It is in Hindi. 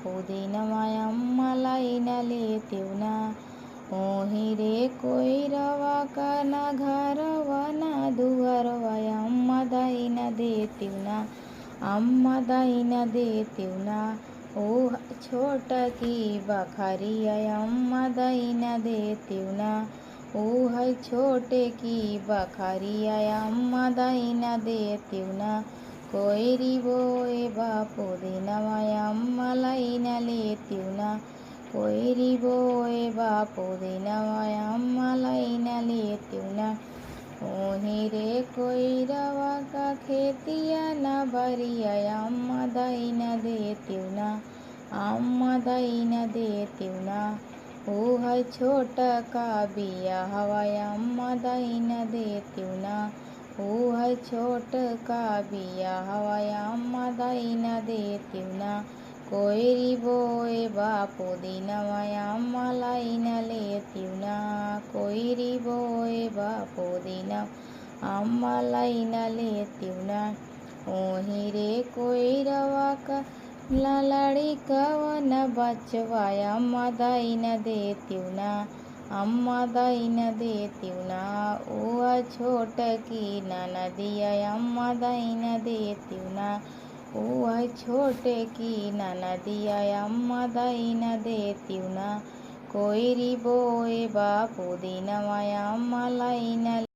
पुदीनमयम्मलैन लेतिवना ओहिरे कोइरवा कना घरवना दुअरवयम्मदैन देतिवना अम्मदैन देतिवना ओह छोटकी बखरियम्मदैन देतिवना ओह छोटे की बखरियम्मदैन देतिवना कोइरी बोए बापुदीनमयम्मलैन लेतिवना कोइरी बोए बापुदीनमयम्मलैन लेतिवना ओहिरे कोइरवा का खेतिया न बरियम्मदैन देतिवना अम्मदैन देतिवना ओह छोटका बियहवयम्मदैन देतिवना ओह छोटका बियहवयम्मदैन देतिवना कोइरी बोए बापुदीनमयम्मलैन लेतिवना कोइरी बोए बापुदीनमयम्मलैन लेतिवना ओहिरे कोइरवा का ललड़िकवन बचवयम्मदैन देतिवना अम्मदैन देतिवना ओह छोटकी ननदियम्मदैन देतिवना ओह छोटे की ननदियम्मदैन देतिवना कोइरी बोए बापुदीनमयम्मलैन